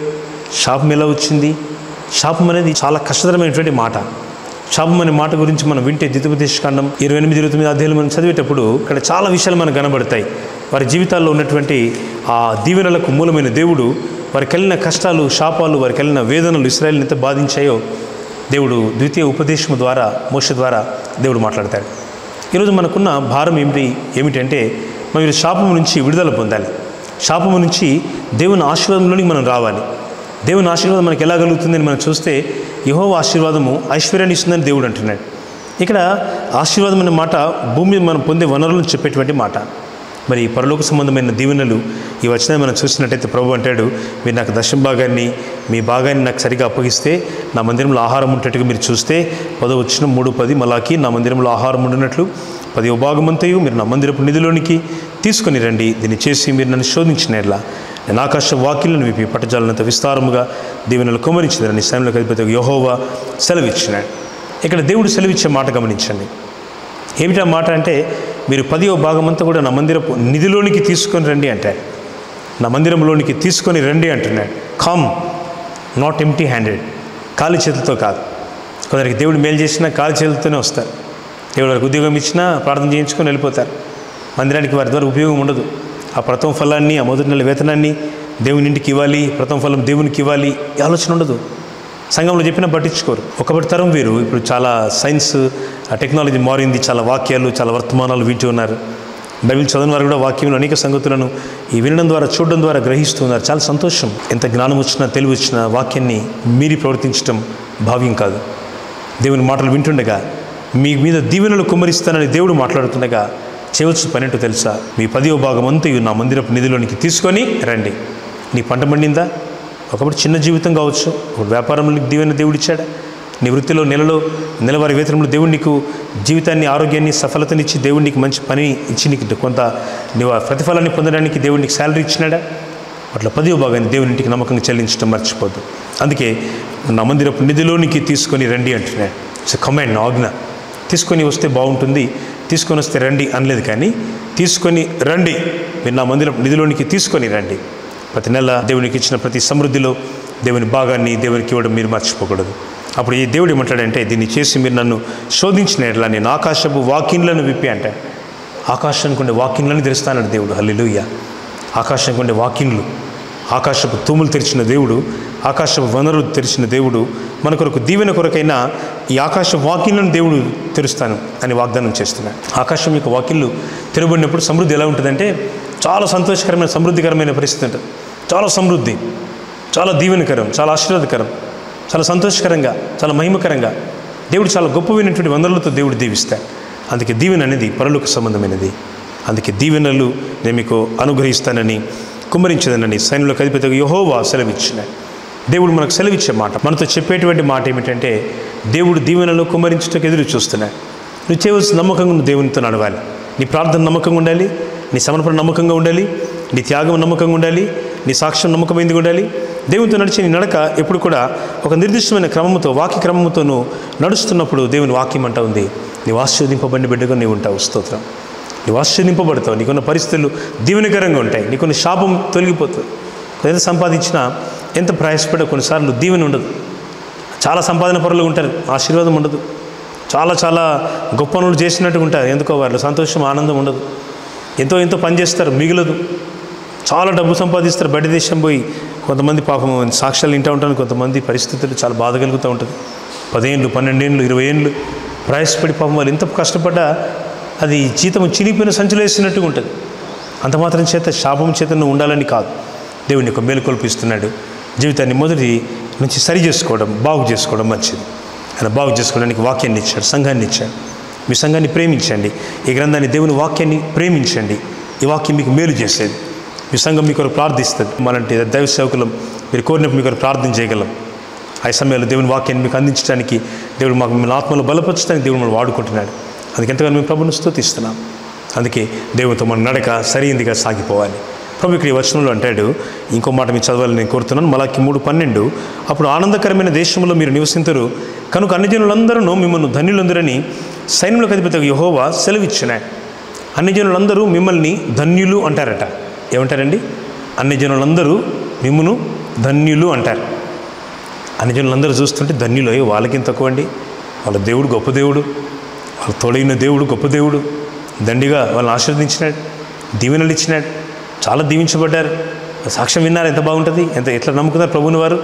శాపం ఎలా వచ్చింది? శాపం అనేది చాలా కష్టతరమైనటువంటి మాట. శాపం అనే మాట గురించి మనం వింటే ద్వితీయోపదేశకాండం 28-29 అధ్యాయాలు మనం చదివేటప్పుడు ఇక్కడ చాలా విషయాలు మనకు కనబడతాయి. వారి జీవితాల్లో ఉన్నటువంటి ఆ దీవెనలకు మూలమైన దేవుడు వారికి కలిగిన కష్టాలు, శాపాలు, వారికి కలిగిన వేదనలు ఇశ్రాయేలుని ఎంత బాధించాయో దేవుడు ద్వితీయ ఉపదేశము ద్వారా మోషే ద్వారా దేవుడు మాట్లాడతాడు. ఈరోజు మనకున్న భారం ఏమిటంటే మనం శాపము నుంచి విడుదల పొందాలి. శాపము నుంచి దేవుని ఆశీర్వాదంలోనికి మనం రావాలి. దేవుని ఆశీర్వాదం మనకి ఎలా కలుగుతుందని మనం చూస్తే యెహోవా ఆశీర్వాదము ఐశ్వర్యాన్ని ఇస్తుందని దేవుడు అంటున్నాడు. ఇక్కడ ఆశీర్వాదం అనే మాట భూమి మీద మనం పొందే వనరులను చెప్పేటువంటి మాట. మరి పరలోక సంబంధమైన దీవెనలు ఈ వచనాన్ని మనం చూసినట్టయితే ప్రభు అంటాడు, మీరు నాకు దశమ భాగాన్ని మీ భాగాన్ని నాకు సరిగా అప్పగిస్తే నా మందిరంలో ఆహారం ఉండేట్టుగా మీరు చూస్తే 10వ వచనం 3:10 మలాకి నా మందిరంలో ఆహారం ఉండినట్లు 10వ భాగమంతయు మీరు నా మందిరపు నిధిలోనికి తీసుకొని రండి. దీన్ని చేసి మీరు నన్ను శోధించినట్లా నేను ఆకాశ వాకిళ్లను విప్పి పట్టజాలనంత విస్తారముగా దీవెనలు కుమ్మరించినని సైన్యంలోకి అధిపతి యెహోవా సెలవిచ్చినాడు. ఇక్కడ దేవుడు సెలవిచ్చే మాట గమనించండి. ఏమిటా మాట అంటే మీరు 10వ భాగమంతా కూడా నా మందిరపు నిధిలోనికి తీసుకొని రండి అంటాడు. నా మందిరంలోనికి తీసుకొని రండి అంటున్నాడు. కమ్, నాట్ ఎంప్టీ హ్యాండెడ్, ఖాళీ చేతులతో కాదు. కొందరికి దేవుడు మేలు చేసినా ఖాళీ చేతులతోనే వస్తారు. దేవుడు వారికి ఉద్యోగం ఇచ్చినా ప్రార్థన చేయించుకొని వెళ్ళిపోతారు. మందిరానికి వారి ద్వారా ఉపయోగం ఉండదు. ఆ ప్రథమ ఫలాన్ని, ఆ మొదటి నెల వేతనాన్ని దేవుని ఇంటికి ఇవ్వాలి, ప్రథమ ఫలం దేవునికి ఇవ్వాలి, ఈ ఆలోచన ఉండదు. సంఘంలో చెప్పినా పట్టించుకోరు. ఒకప్పటి తరం వేరు, ఇప్పుడు చాలా సైన్స్ టెక్నాలజీ మారింది. చాలా వాక్యాలు, చాలా వర్తమానాలు వింటూ ఉన్నారు. బైబిల్ చదివిన వారు కూడా వాక్యంలో అనేక సంగతులను ఈ వినడం ద్వారా, చూడడం ద్వారా గ్రహిస్తున్నారు. చాలా సంతోషం. ఎంత జ్ఞానం వచ్చినా, తెలివి వచ్చినా వాక్యాన్ని మీరి ప్రవర్తించడం భావ్యం కాదు. దేవుని మాటలు వింటుండగా మీ మీద దీవెనలు కుమ్మరిస్తానని దేవుడు మాట్లాడుతుండగా చేయవచ్చు పని ఏంటో తెలుసా? మీ 10వ భాగం అంతయు నా మందిరపు నిధిలోనికి తీసుకొని రండి. నీ పంట పండిందా? ఒకప్పుడు చిన్న జీవితం కావచ్చు, ఒక వ్యాపారంలో నీకు దీవెన దేవుడు ఇచ్చాడా? నీ వృత్తిలో నెలవారీ వేతనంలో దేవుడు నీకు జీవితాన్ని, ఆరోగ్యాన్ని, సఫలతనిచ్చి దేవుడు నీకు మంచి పని ఇచ్చి నీకు కొంత నీవు ప్రతిఫలాన్ని పొందడానికి దేవుడు నీకు శాలరీ ఇచ్చినాడా? అట్లా 10వ భాగాన్ని దేవుని ఇంటికి నమ్మకంగా చెల్లించడం మర్చిపోద్దు. అందుకే నా మందిరపు నిధిలోనికి తీసుకొని రండి అంటున్నాడు. ఇట్స్ కమాండ్, ఆజ్ఞ. తీసుకొని వస్తే బాగుంటుంది, తీసుకొని వస్తే రండి అనలేదు, కానీ తీసుకొని రండి, మీరు నా మందిరపు నిధిలోనికి తీసుకొని రండి. ప్రతి నెల దేవునికి ఇచ్చిన ప్రతి సమృద్ధిలో దేవుని భాగాన్ని దేవునికి ఇవ్వడం మీరు మర్చిపోకూడదు. అప్పుడు ఈ దేవుడు ఏమంటాడంటే, దీన్ని చేసి మీరు నన్ను శోధించినట్లా నేను ఆకాశపు వాకిన్లను విప్పి అంటాడు. ఆకాశానికి ఉండే వాకిన్లను తెరుస్తానని దేవుడు. హల్లెలూయా. ఆకాశానికి ఉండే వాకిన్లు, ఆకాశపు తూములు తెరిచిన దేవుడు, ఆకాశపు వనరులు తెరిచిన దేవుడు మన కొరకు దీవెన కొరకైనా ఈ ఆకాశ వాకిన్లను దేవుడు తెరుస్తాను అని వాగ్దానం చేస్తున్నాడు. ఆకాశం యొక్క వాకిళ్ళు తెరబడినప్పుడు సమృద్ధి ఎలా ఉంటుందంటే చాలా సంతోషకరమైన, సమృద్ధికరమైన పరిస్థితి ఉంటుంది. చాలా సమృద్ధి, చాలా దీవెనకరం, చాలా ఆశీర్వాదకరం, చాలా సంతోషకరంగా, చాలా మహిమకరంగా దేవుడు చాలా గొప్పమైనటువంటి వనరులతో దేవుడు దీవిస్తాడు. అందుకే దీవెన అనేది పరలోక సంబంధమైనది. అందుకే దీవెనలు నేను మీకు అనుగ్రహిస్తానని, కుమ్మరించదనని సైన్యంలోకి అధిపతి యెహోవా సెలవిచ్చినాడు. దేవుడు మనకు సెలవిచ్చే మాట, మనతో చెప్పేటువంటి మాట ఏమిటంటే, దేవుడు దీవెనలు కుమ్మరించడానికి ఎదురు చూస్తున్నాడు. నువ్వు చేయవలసిన నమ్మకంగా నువ్వు దేవునితో నడవాలి. నీ ప్రార్థన నమ్మకంగా ఉండాలి, నీ సమర్పణ నమ్మకంగా ఉండాలి, నీ త్యాగం నమ్మకంగా ఉండాలి, నీ సాక్ష్యం నమ్మకమైంది ఉండాలి. దేవునితో నడిచే నీ నడక ఎప్పుడు కూడా ఒక నిర్దిష్టమైన క్రమంతో, వాక్య క్రమంతో నువ్వు నడుస్తున్నప్పుడు దేవుని వాక్యం అంటా ఉంది, నీవు ఆశీర్వదింపబడిన బిడ్డగా నీవు ఉంటావు. స్తోత్రం. నీవు ఆశీర్వదింపబడతావు. నీకున్న పరిస్థితులు దీవెనకరంగా ఉంటాయి. నీకున్న శాపం తొలగిపోతుంది. ఎంత సంపాదించినా, ఎంత ప్రయాసపడ్డా కొన్నిసార్లు దీవెన ఉండదు. చాలా సంపాదన పరులు ఉంటారు, ఆశీర్వాదం ఉండదు. చాలా గొప్ప పనులు చేసినట్టుగా ఉంటారు, ఎందుకో వాళ్ళు సంతోషం, ఆనందం ఉండదు. ఎంతో పని చేస్తారు, మిగలదు. చాలా డబ్బు సంపాదిస్తారు, బయట దేశం పోయి. కొంతమంది పాపం సాక్ష్యాలు వింటూ ఉంటారు. కొంతమంది పరిస్థితులు చాలా బాధ కలుగుతూ ఉంటుంది. 10 ఏళ్ళు, 12 ఏళ్ళు, 20 ఏళ్ళు ప్రయాసపడి పాపం వాళ్ళు ఎంత కష్టపడ్డా అది జీతం చినిపోయిన సంచులు వేసినట్టుగా ఉంటుంది. అంత మాత్రం చేత శాపం చేత నువ్వు ఉండాలని కాదు. దేవుని యొక్క మేలుకొల్పిస్తున్నాడు. జీవితాన్ని మొదటి నుంచి సరి చేసుకోవడం, బాగు చేసుకోవడం మంచిది. ఆయన బాగు చేసుకోవడానికి వాక్యాన్ని ఇచ్చాడు, సంఘాన్ని ఇచ్చాడు. మీ సంఘాన్ని ప్రేమించండి. ఈ గ్రంథాన్ని, దేవుని వాక్యాన్ని ప్రేమించండి. ఈ వాక్యం మీకు మేలు చేసేది. మీ సంఘం మీ కొరకు ప్రార్థిస్తుంది. మనంటే దైవ సేవకులం మీరు కోరినప్పుడు మీ కొరకు ప్రార్థన చేయగలం. ఆ సమయంలో దేవుని వాక్యాన్ని మీకు అందించడానికి, దేవుడు మాకు మిమ్మల్ని ఆత్మలో బలపరచడానికి దేవుడు మనం వాడుకుంటున్నాడు. అందుకే ఎంతగానో మేము ప్రభువును స్తుతిస్తున్నాం. అందుకే దేవునితో మన నడక సరైనదిగా సాగిపోవాలి. ప్రభు ఇక్కడ ఈ వచనంలో అంటాడు, ఇంకో మాట మీరు చదవాలని నేను కోరుతున్నాను. మలాకి 3:12, అప్పుడు ఆనందకరమైన దేశంలో మీరు నివసింతురు కనుక అన్ని జనులందరూ మిమ్మల్ని ధన్యులందరని సైన్యంలోకి అధిపతి యెహోవా సెలవిచ్చినాడు. అన్ని జనులందరూ మిమ్మల్ని ధన్యులు అంటారట. ఏమంటారండి? అన్ని జనులందరూ మిమ్మల్ని ధన్యులు అంటారు. అన్ని జనులందరూ చూస్తుంటే ధన్యులు, వాళ్ళకి తక్కువ అండి, వాళ్ళ దేవుడు గొప్ప దేవుడు, వాళ్ళ తోడైన దేవుడు గొప్ప దేవుడు, దండిగా వాళ్ళని ఆశీర్వదించినాడు, దీవెనలు ఇచ్చినాడు, చాలా దీవించబడ్డారు. సాక్ష్యం విన్నారు, ఎంత బాగుంటుంది, ఎట్లా నమ్ముకున్నారు ప్రభువుని వారు.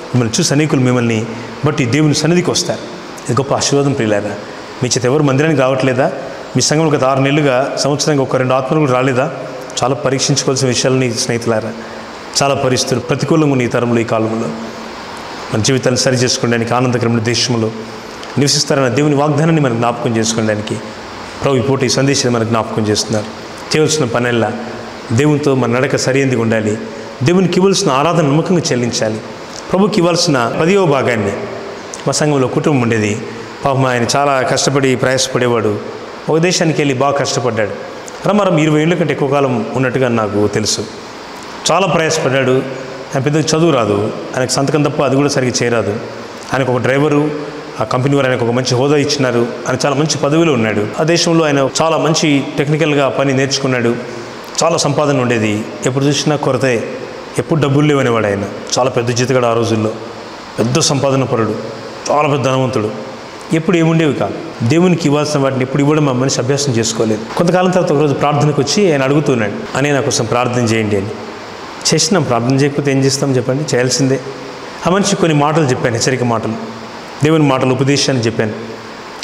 మిమ్మల్ని చూసి అనేకులు మిమ్మల్ని బట్టి దేవుని సన్నిధికి వస్తారు. ఇది గొప్ప ఆశీర్వాదం ప్రియులారా. మీ చేత ఎవరు మందిరానికి రావట్లేదా? మీ సంఘంలో గత 6 నెలలుగా సంవత్సరానికి 1-2 ఆత్మలు రాలేదా? చాలా పరీక్షించుకోవాల్సిన విషయాలని స్నేహితులారా. చాలా పరిస్థితులు ప్రతికూలంగా ఉన్న ఈ తరంలో, ఈ కాలంలో మన జీవితాన్ని సరి చేసుకోవడానికి, ఆనందకరమైన దేశంలో నివసిస్తారన్న దేవుని వాగ్దానాన్ని మనకు జ్ఞాపకం చేసుకోవడానికి ప్రభు ఈ పూట ఈ సందేశాన్ని మనకు జ్ఞాపకం చేస్తున్నారు. చేయవలసిన పనెల్లా దేవునితో మన నడక సరైనదిగా ఉండాలి. దేవునికి ఇవ్వాల్సిన ఆరాధన నమ్మకంగా చెల్లించాలి. ప్రభుకి ఇవ్వాల్సిన 10వ భాగాన్ని. మా సంఘంలో కుటుంబం ఉండేది. పాపం ఆయన చాలా కష్టపడి ప్రయాసపడేవాడు. ఒక దేశానికి వెళ్ళి బాగా కష్టపడ్డాడు. రమారం 20 ఏళ్ళ కంటే ఎక్కువ కాలం ఉన్నట్టుగా నాకు తెలుసు. చాలా ప్రయాసపడ్డాడు. ఆయన పెద్దగా చదువు రాదు, ఆయనకు సంతకం తప్ప అది కూడా సరిగ్గా చేయరాదు. ఆయనకు ఒక డ్రైవరు, ఆ కంపెనీ వారు ఆయనకు ఒక మంచి హోదా ఇచ్చినారు. ఆయన చాలా మంచి పదవిలో ఉన్నాడు. ఆ దేశంలో ఆయన చాలా మంచి టెక్నికల్గా పని నేర్చుకున్నాడు. చాలా సంపాదన ఉండేది. ఎప్పుడు చూసినా కొరతే, ఎప్పుడు డబ్బులు లేవనేవాడు ఆయన. చాలా పెద్ద జీతగాడు ఆ రోజుల్లో, పెద్ద సంపాదన పరుడు, చాలా పెద్ద ధనవంతుడు. ఎప్పుడు ఏముండేవి కాదు. దేవునికి ఇవ్వాల్సిన వాటిని ఎప్పుడు ఇవ్వడం మా మనిషి అభ్యాసం చేసుకోలేదు. కొంతకాలం తర్వాత ఒకరోజు ప్రార్థనకు వచ్చి ఆయన అడుగుతున్నాడు, అనే నా కోసం ప్రార్థన చేయండి అని. చేసినాం. ప్రార్థన చేయకపోతే ఏం చేస్తాం చెప్పండి? చేయాల్సిందే. ఆ మనిషి కొన్ని మాటలు చెప్పాను, హెచ్చరిక మాటలు, దేవుని మాటలు, ఉపదేశాన్ని చెప్పాను.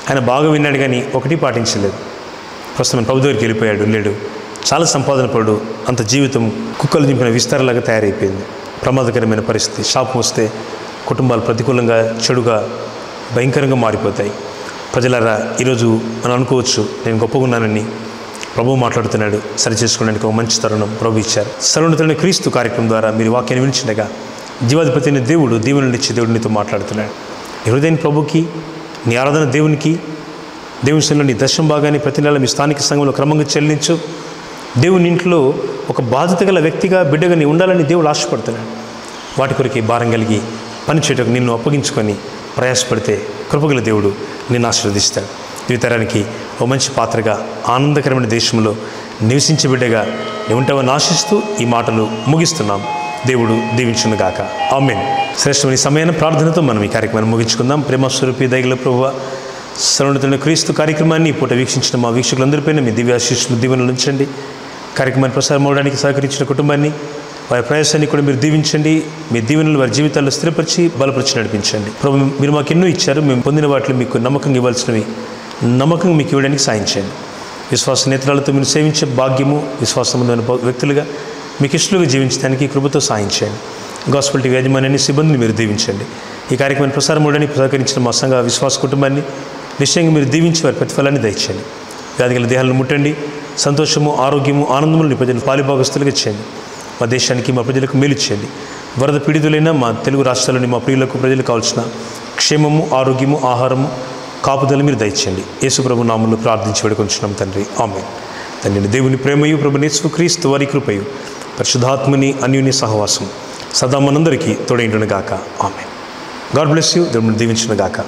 ఆయన బాగా విన్నాడు, కానీ ఒకటి పాటించలేదు. ప్రస్తుతం ప్రభు దగ్గరికి వెళ్ళిపోయాడు, లేడు. చాలా సంపాదన పడు, అంత జీవితం కుక్కలు దింపిన విస్తారలాగా తయారైపోయింది. ప్రమాదకరమైన పరిస్థితి. శాపం వస్తే కుటుంబాలు ప్రతికూలంగా, చెడుగా, భయంకరంగా మారిపోతాయి. ప్రజలారా, ఈరోజు మనం అనుకోవచ్చు నేను గొప్పగా ఉన్నానని. ప్రభు మాట్లాడుతున్నాడు. సరి చేసుకోవడానికి ఒక మంచి తరుణం ప్రభు ఇచ్చారు. సర్వోన్నతుడైన క్రీస్తు కార్యక్రమం ద్వారా మీరు వాక్యాన్ని వినిచిండగా జీవాధిపతి అయిన దేవుడు, దీవెనలు ఇచ్చి దేవుడు నీతో మాట్లాడుతున్నాడు. నీ హృదయం ప్రభుకి, నీ ఆరాధన దేవునికి, దేవుని సన్నిధిలో నీ దశమ భాగాన్ని ప్రతి నెల మీ స్థానిక సంఘంలో క్రమంగా చెల్లించు. దేవుని ఇంట్లో ఒక బాధ్యత గల వ్యక్తిగా, బిడ్డగా నీ ఉండాలని దేవుడు ఆశపడుతున్నాడు. వాటి కొరికి భారం కలిగి పని చేయటకు నిన్ను అప్పగించుకొని ప్రయాసపడితే కృపగల దేవుడు నిన్ను ఆశీర్వదిస్తాడు. జీవితానికి ఒక మంచి పాత్రగా, ఆనందకరమైన దేశంలో నివసించే బిడ్డగా నీ ఉంటావని ఆశిస్తూ ఈ మాటలు ముగిస్తున్నాం. దేవుడు దీవించునుగాక. ఆమేన్. శ్రేష్టమైన సమయాన్ని ప్రార్థనతో మనం ఈ కార్యక్రమాన్ని ముగించుకుందాం. ప్రేమ స్వరూపి దయగల ప్రభువా, సర్వోన్నతుడైన క్రీస్తు కార్యక్రమాన్ని ఈ పూట వీక్షించిన మా వీక్షకులందరిపైన మీ దివ్యాశీస్సులు, దీవెనలు ఉంచండి. కార్యక్రమాన్ని ప్రసారం అవడానికి సహకరించిన కుటుంబాన్ని, వారి ప్రయాసాన్ని కూడా మీరు దీవించండి. మీ దీవెనలు వారి జీవితాల్లో స్థిరపరిచి బలపరిచి నడిపించండి. ప్రభు, మీరు మాకు ఎన్నో ఇచ్చారు. మేము పొందిన వాటిలో మీకు నమ్మకంగా ఇవ్వాల్సినవి నమ్మకంగా మీకు ఇవ్వడానికి సాయం చేయండి. విశ్వాస నేత్రాలతో మీరు సేవించే భాగ్యము, విశ్వాసమైన వ్యక్తులుగా మీకు ఇష్టలుగా జీవించడానికి కృపతో సాయం చేయండి. గాస్పెల్ టీవీ యాజమాన్యాన్ని, సిబ్బందిని మీరు దీవించండి. ఈ కార్యక్రమాన్ని ప్రసారం అవడానికి సహకరించిన మా సంఘ విశ్వాస కుటుంబాన్ని నిశ్చయంగా మీరు దీవించి వారి ప్రతిఫలాన్ని దయచేయండి. వ్యాధిగల దేహాలను ముట్టండి. సంతోషము, ఆరోగ్యము, ఆనందములు ప్రజలు పాలిభాగస్తులుగా చేయండి. మా దేశానికి, మా ప్రజలకు మేలు చేయండి. వరద పీడితులైన మా తెలుగు రాష్ట్రాల్లోని మా ప్రియులకు, ప్రజలకు కావాల్సిన క్షేమము, ఆరోగ్యము, ఆహారము, కాపుదల మీరు దయచేయండి. యేసు ప్రభు నామములో ప్రార్థించి వేడుకొంచున్నాం తండ్రి. ఆమేన్. తండ్రి దేవుని ప్రేమయు, ప్రభు యేసు క్రీస్తు వారి కృపయు, పరిశుద్ధాత్మని అన్యోన్య సహవాసం సదా మనందరికీ తోడైండును గాక. ఆమేన్. God bless you. దేవుని దీవించును గాక.